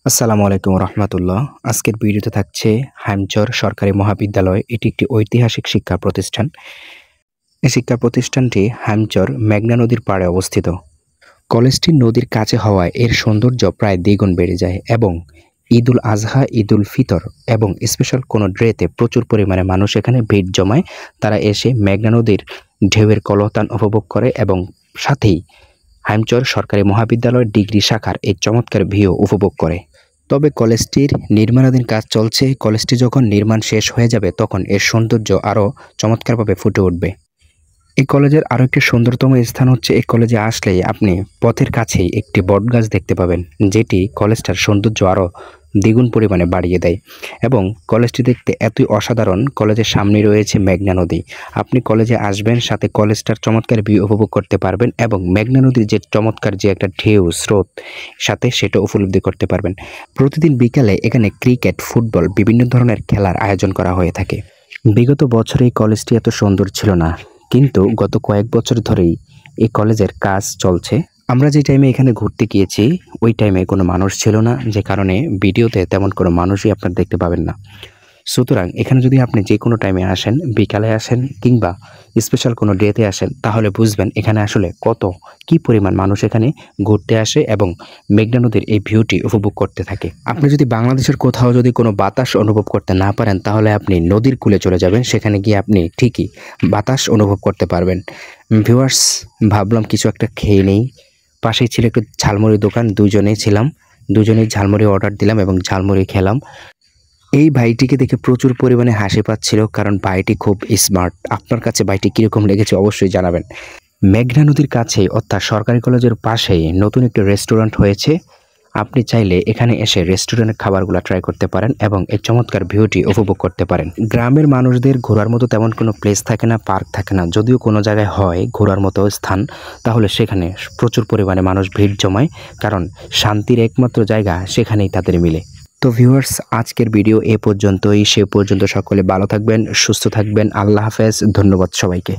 আসসালামু আলাইকুম রহমতুল্লাহ। আজকের ভিডিওতে থাকছে হাইমচর সরকারি মহাবিদ্যালয়। এটি একটি ঐতিহাসিক শিক্ষা প্রতিষ্ঠান। এই শিক্ষা প্রতিষ্ঠানটি হাইমচর মেঘনা নদীর পাড়ে অবস্থিত। কলেজটি নদীর কাছে হওয়ায় এর সৌন্দর্য প্রায় দ্বিগুণ বেড়ে যায় এবং ঈদুল আজহা, ঈদুল ফিতর এবং স্পেশাল কোনো ড্রেতে প্রচুর পরিমাণে মানুষ এখানে ভিড় জমায়। তারা এসে মেঘনা নদীর ঢেউয়ের কলতান উপভোগ করে এবং সাথেই হাইমচর সরকারি মহাবিদ্যালয়ের ডিগ্রি শাখার এই চমৎকার ভিউ উপভোগ করে। তবে কলেজটির নির্মাণাধীন কাজ চলছে। কলেজটি যখন নির্মাণ শেষ হয়ে যাবে তখন এর সৌন্দর্য আরও চমৎকারভাবে ফুটে উঠবে। এই কলেজের আরও একটি সুন্দরতম স্থান হচ্ছে, এই কলেজে আসলেই আপনি পথের কাছেই একটি বটগাছ দেখতে পাবেন, যেটি কলেজটার সৌন্দর্য আরও দ্বিগুণ পরিমাণে বাড়িয়ে দেয় এবং কলেজটি দেখতে এতই অসাধারণ। কলেজের সামনে রয়েছে মেঘনা নদী। আপনি কলেজে আসবেন, সাথে কলেজটার চমৎকার ভিউ উপভোগ করতে পারবেন এবং মেঘনা নদীর যে চমৎকার যে একটা ঢেউ স্রোত সাথে সেটা উপলব্ধি করতে পারবেন। প্রতিদিন বিকালে এখানে ক্রিকেট, ফুটবল বিভিন্ন ধরনের খেলার আয়োজন করা হয়ে থাকে। বিগত বছরে এই কলেজটি এত সুন্দর ছিল না, কিন্তু গত কয়েক বছর ধরেই এই কলেজের কাজ চলছে। আমরা যে টাইমে এখানে ঘুরতে গিয়েছি ওই টাইমে কোনো মানুষ ছিল না, যে কারণে ভিডিওতে তেমন কোনো মানুষই আপনারা দেখতে পাবেন না। সুতরাং এখানে যদি আপনি যে কোনো টাইমে আসেন, বিকালে আসেন কিংবা স্পেশাল কোনো ডেতে আসেন, তাহলে বুঝবেন এখানে আসলে কি পরিমাণ মানুষ এখানে ঘুরতে আসে এবং মেঘনা নদীর এই ভিউটি উপভোগ করতে থাকে। আপনি যদি বাংলাদেশের কোথাও যদি কোনো বাতাস অনুভব করতে না পারেন, তাহলে আপনি নদীর কূলে চলে যাবেন, সেখানে গিয়ে আপনি ঠিকই বাতাস অনুভব করতে পারবেন। ভিউয়ার্স, ভাবলাম কিছু একটা খেয়ে নেই। পাশেই ছিল একটু ঝালমুড়ি দোকান, দুজনেই ঝালমুড়ি অর্ডার দিলাম এবং ঝালমুড়ি খেলাম। এই ভাইটিকে দেখে প্রচুর পরিমাণে হাসি পাচ্ছিল, কারণ ভাইটি খুব স্মার্ট। আপনার কাছে ভাইটি কীরকম লেগেছে অবশ্যই জানাবেন। মেঘনা নদীর কাছেই অর্থাৎ সরকারি কলেজের পাশেই নতুন একটি রেস্টুরেন্ট হয়েছে। আপনি চাইলে এখানে এসে রেস্টুরেন্টের খাবারগুলো ট্রাই করতে পারেন এবং এই চমৎকার ভিউটি উপভোগ করতে পারেন। গ্রামের মানুষদের ঘোরার মতো তেমন কোনো প্লেস থাকে না, পার্ক থাকে না। যদিও কোনো জায়গায় হয় ঘোরার মতো স্থান, তাহলে সেখানে প্রচুর পরিমাণে মানুষ ভিড় জমায়, কারণ শান্তির একমাত্র জায়গা সেখানেই তাদের মিলে। তো ভিউয়ার্স, আজকের ভিডিও এ পর্যন্তই। সে পর্যন্ত সকলে ভালো থাকবেন, সুস্থ থাকবেন। আল্লাহ হাফেজ। ধন্যবাদ সবাইকে।